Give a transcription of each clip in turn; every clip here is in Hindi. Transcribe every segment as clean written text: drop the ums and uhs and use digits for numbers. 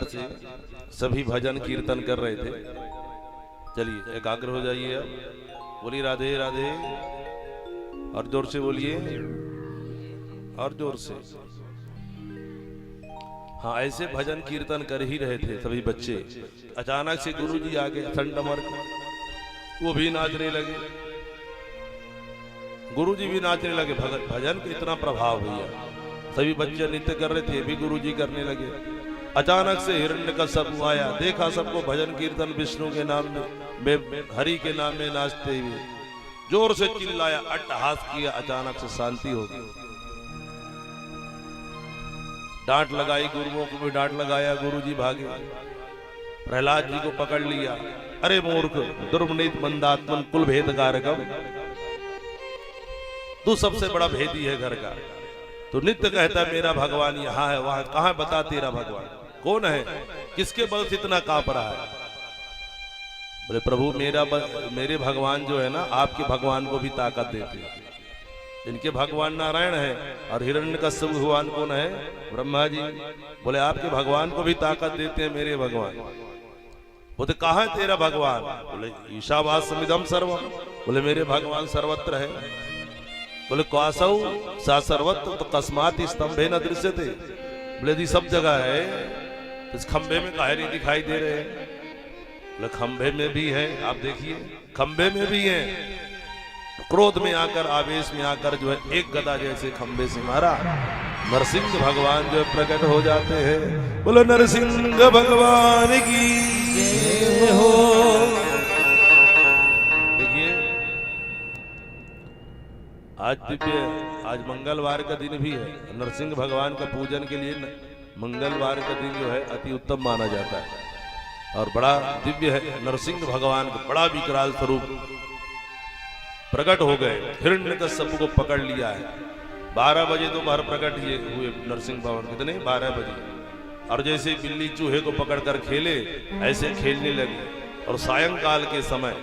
प्रकार से सभी भजन कीर्तन कर रहे थे। चलिए एकाग्र हो जाइए। अब बोलिए राधे राधे, और जोर से बोलिए, और जोर से। हाँ, ऐसे भजन कीर्तन कर ही रहे थे सभी बच्चे। अचानक से गुरुजी आ गए ठंडमर, वो भी नाचने लगे, गुरुजी भी नाचने लगे। भजन का इतना प्रभाव भैया। सभी बच्चे नृत्य कर रहे थे, भी गुरुजी करने लगे। अचानक से हिरण्यकश्यप आया, देखा सबको भजन कीर्तन विष्णु के नाम में, हरि के नाम में नाचते हुए, जोर से चिल्लाया, अट्टहास किया। अचानक से शांति हो गई। डांट लगाई, गुरुओं को भी डांट लगाया, गुरुजी भागे। प्रहलाद जी को पकड़ लिया, अरे मूर्ख, दुर्मनीत मंदात्मन कुल भेद कारकम, तू सबसे बड़ा भेदी है घर का। तो नित्य कहता है मेरा भगवान यहाँ है, वहां कहाँ, बता तेरा भगवान कौन है, किसके बल से इतना कांप रहा है। बोले प्रभु मेरे भगवान जो है ना, आपके भगवान को भी ताकत देते हैं। इनके भगवान नारायण है और हिरण्यकश्यप भगवान कौन है, ब्रह्मा जी। बोले आपके भगवान को भी ताकत देते हैं मेरे भगवान। बोले कहाँ है तेरा भगवान, बोले ईशावास्यमिदं सर्वम, बोले मेरे भगवान सर्वत्र है। बोले कौसौ सा सर्वत्र तो कस्मात स्तंभे न दृश्यते, बोले दी सब जगह है, इस खंबे में काहे नहीं दिखाई दे रहे हैं। बोले खंबे में भी है, आप देखिए खंबे में भी है। क्रोध में आकर, आवेश में आकर जो है एक गदा जैसे खंबे से मारा, नरसिंह भगवान जो है प्रकट हो जाते हैं। बोलो नरसिंह भगवान की जय हो। आज मंगलवार का दिन भी है। नरसिंह भगवान का पूजन के लिए मंगलवार का दिन जो है अति उत्तम माना जाता है और बड़ा दिव्य है। नरसिंह भगवान का बड़ा विकराल स्वरूप प्रकट हो गए। हिरण्यकश्यप को पकड़ लिया है। 12 बजे तो बाहर प्रकट हुए नरसिंह भगवान, कितने 12 बजे। और जैसे बिल्ली चूहे को पकड़कर खेले ऐसे खेलने लगे। और सायंकाल के समय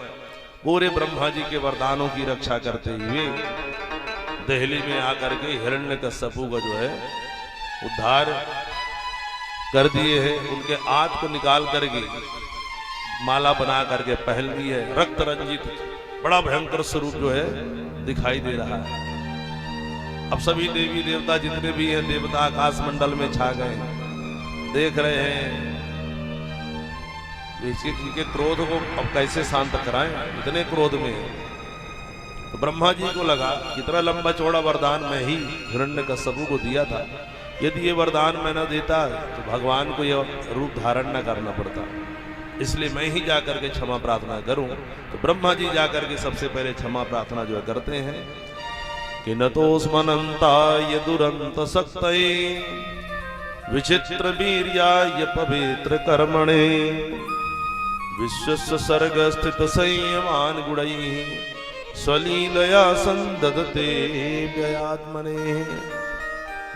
पूरे ब्रह्मा जी के वरदानों की रक्षा करते हुए दहली में आकर के हिरण्यकश्यप का जो है उद्धार कर दिए हैं। उनके हाथ को निकाल करके माला बना करके पहन ली है। रक्त रंजित बड़ा भयंकर स्वरूप जो है दिखाई दे रहा है। अब सभी देवी देवता जितने भी हैं, देवता आकाश मंडल में छा गए, देख रहे हैं इनके क्रोध को अब कैसे शांत कराएं, इतने क्रोध में है। तो ब्रह्मा जी को लगा कितना लंबा चौड़ा वरदान मैं ही हिरण्यकश्यप को दिया था, यदि ये वरदान मैं न देता तो भगवान को यह रूप धारण न करना पड़ता, इसलिए मैं ही जाकर के क्षमा प्रार्थना करूं। तो ब्रह्मा जी जाकर के सबसे पहले क्षमा प्रार्थना जो करते हैं कि नतोस्मनन्ताय दुरंत शक्तये विचित्र वीर्याय पवित्र कर्मणे विश्वस्य सर्ग स्थित संयमान गुणैः स्वलीलया संदधते व्ययात्मने।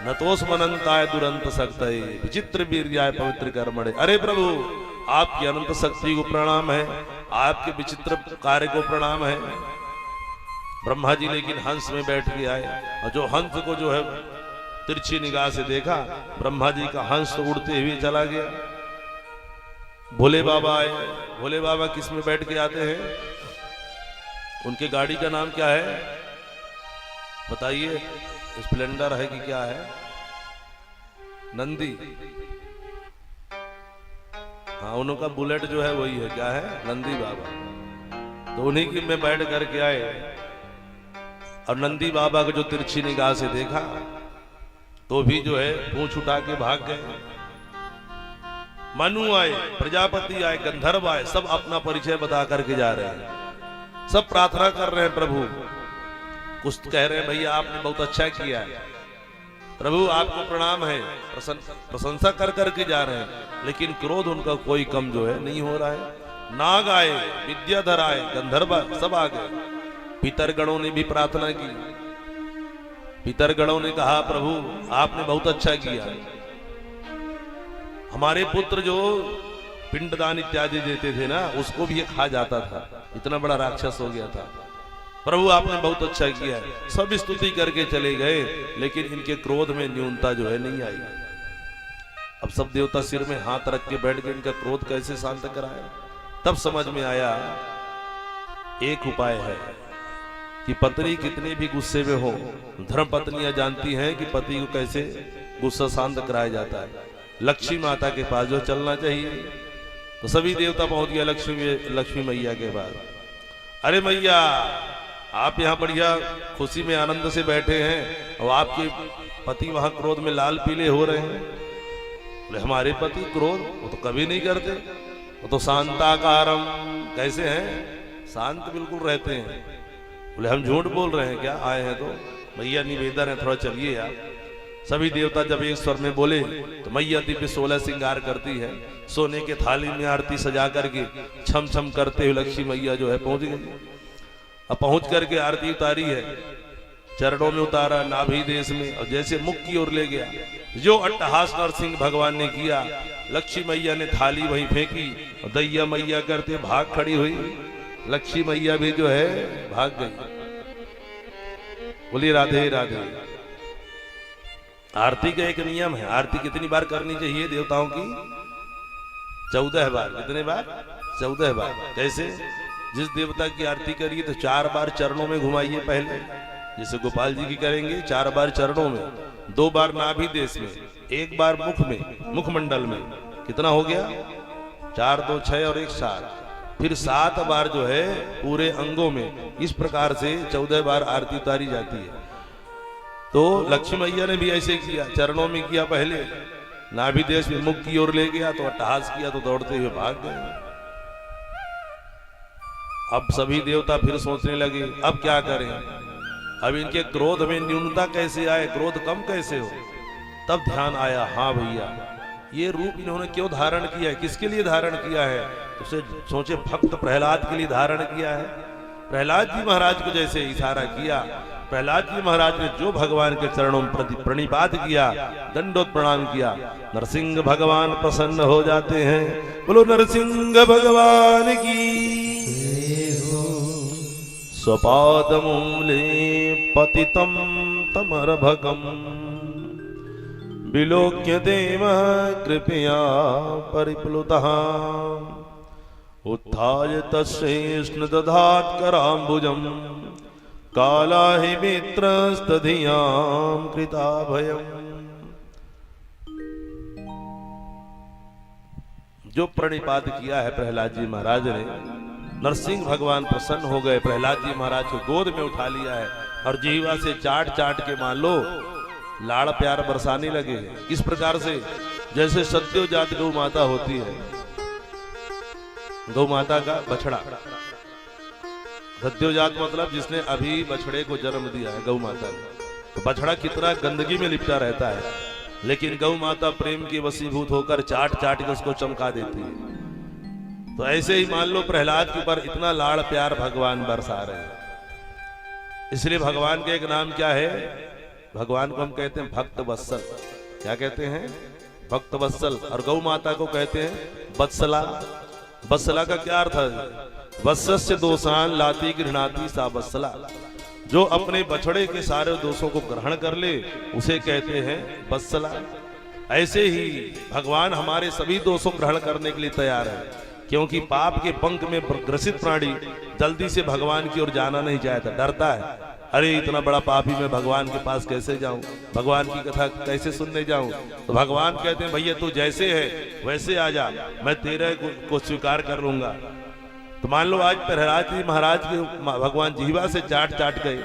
नतोस्मनन्ताय दुरंत शक्तये विचित्र वीर्याय पवित्र कर्मणे। अरे प्रभु आपकी अनंत शक्ति को प्रणाम है, आपके विचित्र कार्य को प्रणाम है। ब्रह्मा जी लेकिन हंस में बैठ के आए और जो हंस को जो है तिरछी निगाह से देखा, ब्रह्मा जी का हंस तो उड़ते हुए चला गया। भोले बाबा आए। भोले बाबा किस में बैठ के आते हैं, उनके गाड़ी का नाम क्या है बताइए, स्प्लेंडर है कि क्या है, नंदी। हाँ, उनका बुलेट जो है वही है, क्या है, नंदी बाबा। तो उन्हीं की में बैठ करके आए और नंदी बाबा को जो तिरछी निगाह से देखा तो भी जो है पूंछ उठा के भाग गए। मनु आए, प्रजापति आए, गंधर्व आए, सब अपना परिचय बता करके जा रहे हैं। सब प्रार्थना कर रहे हैं प्रभु, कुछ कह रहे हैं भैया आपने बहुत अच्छा किया है, प्रभु आपको प्रणाम है, प्रशंसा कर करके जा रहे हैं। लेकिन क्रोध उनका कोई कम जो है नहीं हो रहा है। नाग आए, विद्याधर आए, गंधर्व सब आ गए। पितरगणों ने भी प्रार्थना की। पितरगणों ने कहा प्रभु आपने बहुत अच्छा किया, हमारे पुत्र जो पिंडदान इत्यादि देते थे ना उसको भी ये खा जाता था, इतना बड़ा राक्षस हो गया था। प्रभु आपने बहुत अच्छा किया है। सब स्तुति करके चले गए, लेकिन इनके क्रोध में न्यूनता जो है नहीं आई। अब सब देवता सिर में हाथ रख के बैठ गए, इनका क्रोध कैसे शांत कराया। तब समझ में आया एक उपाय है कि पत्नी कितनी भी गुस्से में हो, धर्म पत्नियां जानती हैं कि पति को कैसे गुस्सा शांत कराया जाता है। लक्ष्मी माता के पास जो चलना चाहिए, तो सभी देवता पहुंच गया लक्ष्मी मैया के पास। अरे मैया, आप यहाँ बढ़िया खुशी में आनंद से बैठे हैं और आपके पति वहां क्रोध में लाल पीले हो रहे हैं। बोले हमारे पति क्रोध वो तो कभी नहीं करते, वो तो शांताकारम, कैसे हैं, शांत बिल्कुल रहते हैं। बोले हम झूठ बोल रहे हैं क्या, आए हैं तो मैया निवेदन है थोड़ा चलिए आप। सभी देवता जब एक स्वर में बोले तो मैया दिव्य 16 श्रृंगार करती है, सोने के थाली में आरती सजा करके छम छम करते हुए लक्ष्मी मैया जो है पहुंच गई। अब पहुंच करके आरती उतारी है, चरणों में उतारा, नाभि देश में, और जैसे मुख की ओर ले गया, जो अट्टहास नरसिंह भगवान ने किया, लक्ष्मी मैया ने थाली वहीं फेंकी और दैया मैया करते भाग खड़ी हुई। लक्ष्मी मैया भी जो है भाग गई। बोली राधे राधे। आरती का एक नियम है, आरती कितनी बार करनी चाहिए देवताओं की? 14 बार। कितने बार? 14 बार। कैसे? जिस देवता की आरती करिए तो 4 बार चरणों में घुमाइए पहले, जैसे गोपाल जी की करेंगे 4 बार चरणों में, 2 बार नाभि देश में, 1 बार मुख में, मुखमंडल में। कितना हो गया? 4 2 6 और 1 7, फिर 7 बार जो है पूरे अंगों में। इस प्रकार से 14 बार आरती उतारी जाती है। तो लक्ष्मी मैया ने भी ऐसे किया, चरणों में किया पहले, नाभि देश में मुख की ओर ले गया तो अट्टहास किया तो दौड़ते हुए भाग गए। अब सभी देवता फिर सोचने लगे अब क्या करें, अब इनके क्रोध में न्यूनता कैसे आए, क्रोध कम कैसे हो। तब ध्यान आया, हाँ भैया ये रूप इन्होंने क्यों धारण किया है, किसके लिए धारण किया है। उसे सोचे भक्त प्रहलाद के लिए धारण किया है। प्रहलाद जी महाराज को जैसे इशारा किया, प्रहलाद जी महाराज ने जो भगवान के चरणों में प्रणिपात किया, दंडोत प्रणाम किया, नरसिंह भगवान प्रसन्न हो जाते हैं। बोलो नरसिंह भगवान की। स्वपादमूले पतितं तमर्भकम् विलोक्य देव कृपया परिप्लुतः उत्थाय तस्यैष्ण दधात् कराम्बुजम् काला हि मित्रस्तधियां कृता भयम्। जो प्रणिपात किया है प्रहलाद जी महाराज ने, नरसिंह भगवान प्रसन्न हो गए, प्रहलाद जी महाराज को गोद में उठा लिया है और जीवा से चाट चाट के मान लो लाड़ प्यार बरसाने लगे। किस प्रकार से? जैसे सद्योजात गौ माता होती है, गौ माता का बछड़ा, सद्योजात मतलब जिसने अभी बछड़े को जन्म दिया है गौ माता ने। तो बछड़ा कितना गंदगी में लिपटा रहता है, लेकिन गौ माता प्रेम की वशीभूत होकर चाट चाट के उसको चमका देती है। तो ऐसे ही मान लो प्रहलाद के ऊपर इतना लाड़ प्यार भगवान बरसा रहे हैं। इसलिए भगवान का एक नाम क्या है? भगवान को हम कहते हैं भक्त वत्सल। क्या कहते हैं? भक्त वत्सल। और गौ माता को कहते हैं वत्सला। वत्सला का क्या अर्थ है? वत्सस्य दोषान लाती गृहणाती सा वत्सला। जो अपने बछड़े के सारे दोषों को ग्रहण कर ले उसे कहते हैं वत्सला। ऐसे ही भगवान हमारे सभी दोषों ग्रहण करने के लिए तैयार है, क्योंकि पाप के पंख में ग्रसित प्राणी जल्दी से भगवान की ओर जाना नहीं चाहता, डरता है। अरे इतना बड़ा पापी मैं भगवान के पास कैसे जाऊं, भगवान की कथा कैसे सुनने जाऊं। तो भगवान कहते हैं भैया तू जैसे है वैसे आ जा, मैं तेरे को स्वीकार कर लूंगा। तो मान लो आज प्रहलाद जी महाराज के भगवान जीवा से चाट चाट गए,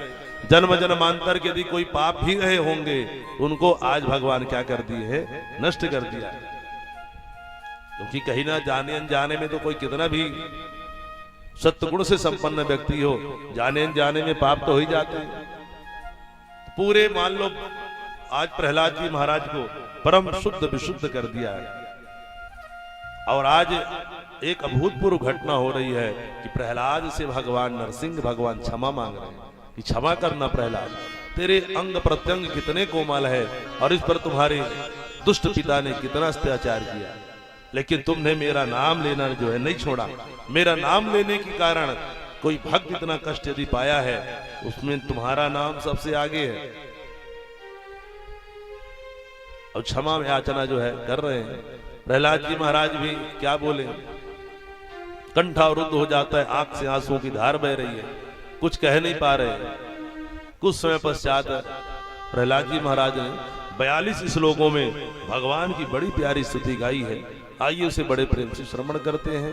जन्म जन्मांतर के यदि कोई पाप भी रहे होंगे उनको आज भगवान क्या कर दिए है? नष्ट कर दिया। क्योंकि कहीं ना जाने अनजाने में तो कोई कितना भी सत्गुण से संपन्न व्यक्ति हो, जाने अनजाने में पाप तो हो ही जाते हैं। पूरे मान लो आज प्रहलाद जी महाराज को परम शुद्ध विशुद्ध कर दिया है। और आज एक अभूतपूर्व घटना हो रही है कि प्रहलाद से भगवान नरसिंह भगवान क्षमा मांग रहे हैं कि क्षमा करना प्रहलाद, तेरे अंग प्रत्यंग कितने कोमल है और इस पर तुम्हारे दुष्ट पिता ने कितना अत्याचार किया, लेकिन तुमने मेरा नाम लेना जो है नहीं छोड़ा। मेरा नाम लेने के कारण कोई भक्त इतना कष्ट यदि पाया है उसमें तुम्हारा नाम सबसे आगे है। और क्षमा याचना जो है कर रहे हैं। प्रहलाद जी महाराज भी क्या बोले, कंठावरुद्ध हो जाता है, आंख से आंसुओं की धार बह रही है, कुछ कह नहीं पा रहे। कुछ समय पश्चात प्रहलाद जी महाराज ने 42 श्लोकों में भगवान की बड़ी प्यारी स्तुति गाई है। आइए उसे बड़े प्रेम से श्रवण करते हैं।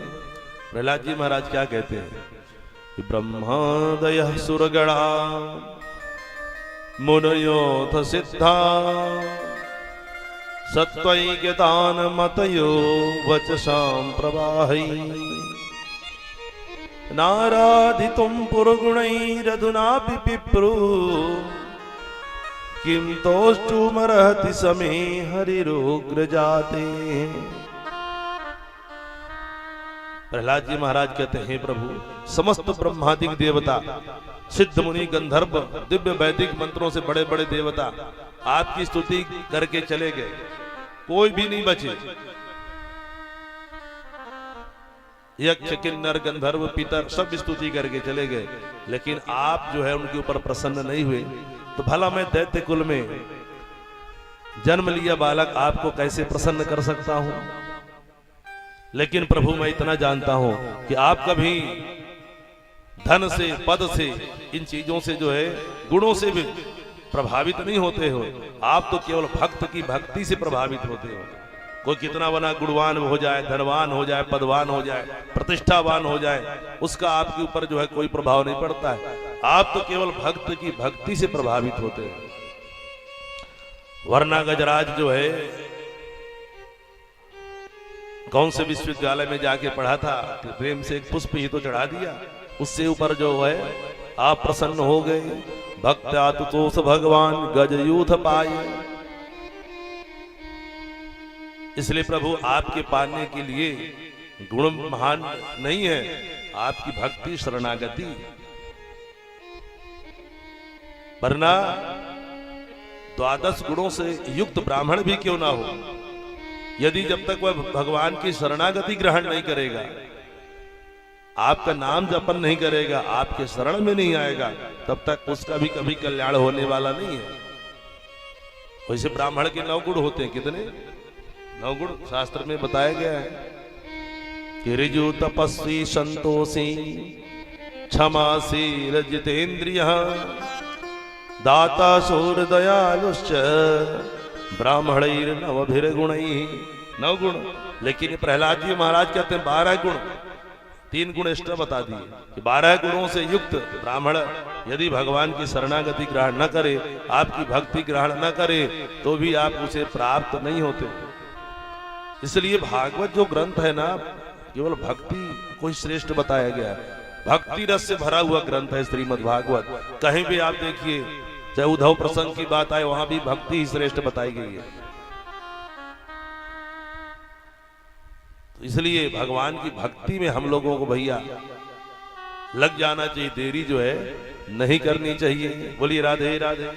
प्रहलाद जी महाराज क्या कहते हैं, ब्रह्मादयः सुरगणा मुनयोऽथ सिद्धा सत्त्वैक्यतान् मतयो वचसां प्रवाहै नाराधितुं पुरगुणैरधुनापि पिप्रू किं तोष्टुमर्हति समे हरिरुग्रजाते। प्रहलाद जी महाराज कहते हैं, प्रभु समस्त ब्रह्मादिक देवता, सिद्ध मुनि, गंधर्व, दिव्य वैदिक मंत्रों से बड़े बड़े देवता आपकी स्तुति करके चले गए, कोई भी नहीं बचे। यक्ष, किन्नर, गंधर्व, पितर सब स्तुति करके चले गए, लेकिन आप जो है उनके ऊपर प्रसन्न नहीं हुए। तो भला मैं दैत्य कुल में जन्म लिया बालक आपको कैसे प्रसन्न कर सकता हूं। लेकिन प्रभु मैं इतना जानता हूं कि आप कभी धन से, पद से, इन चीजों से जो है गुणों से भी प्रभावित नहीं होते हो। आप तो केवल भक्त की भक्ति से प्रभावित होते हो। कोई कितना बना गुणवान हो जाए, धनवान हो जाए, पदवान हो जाए, प्रतिष्ठावान हो जाए, उसका आपके ऊपर जो है कोई प्रभाव नहीं पड़ता है। आप तो केवल भक्त की भक्ति से प्रभावित होते हैं। वरना गजराज जो है कौन से विश्वविद्यालय में जाके पढ़ा था, प्रेम से एक पुष्प ही तो चढ़ा दिया, उससे ऊपर जो है आप प्रसन्न हो गए। भक्त्या तुतोष भगवान गजयूथ पाए। इसलिए प्रभु आपके पाने के लिए गुण महान नहीं है, आपकी भक्ति शरणागति। वरना 12 गुणों से युक्त ब्राह्मण भी क्यों ना हो, यदि जब तक वह भगवान की शरणागति ग्रहण नहीं करेगा, आपका नाम जपन नहीं करेगा, आपके शरण में नहीं आएगा, तब तक उसका भी कभी कल्याण होने वाला नहीं है। वैसे ब्राह्मण के 9 गुण होते हैं। कितने? 9 गुण शास्त्र में बताया गया है कि ऋजु, तपस्वी, संतोषी, क्षमाशील, जितेंद्रियः, दाता, शूर, दयालुश्च, ब्राह्मणैर्नवभिर्गुणैः। 9 गुण। लेकिन प्रहलाद जी महाराज कहते हैं 12 गुण। 3 गुण एक्स्ट्रा बता दिए कि 12 गुणों से युक्त ब्राह्मण यदि भगवान की शरणागति ग्रहण न करे, आपकी भक्ति ग्रहण न करे, तो भी आप उसे प्राप्त नहीं होते। इसलिए भागवत जो ग्रंथ है ना, केवल भक्ति को ही श्रेष्ठ बताया गया है। भक्ति रस से भरा हुआ ग्रंथ है श्रीमद् भागवत। कहीं भी आप देखिए, चाहे उद्धव प्रसंग की बात आए, वहां भी भक्ति ही श्रेष्ठ बताई गई है। तो इसलिए भगवान की भक्ति में हम लोगों को भैया लग जाना चाहिए, देरी जो है नहीं करनी चाहिए। बोलिए राधे राधे।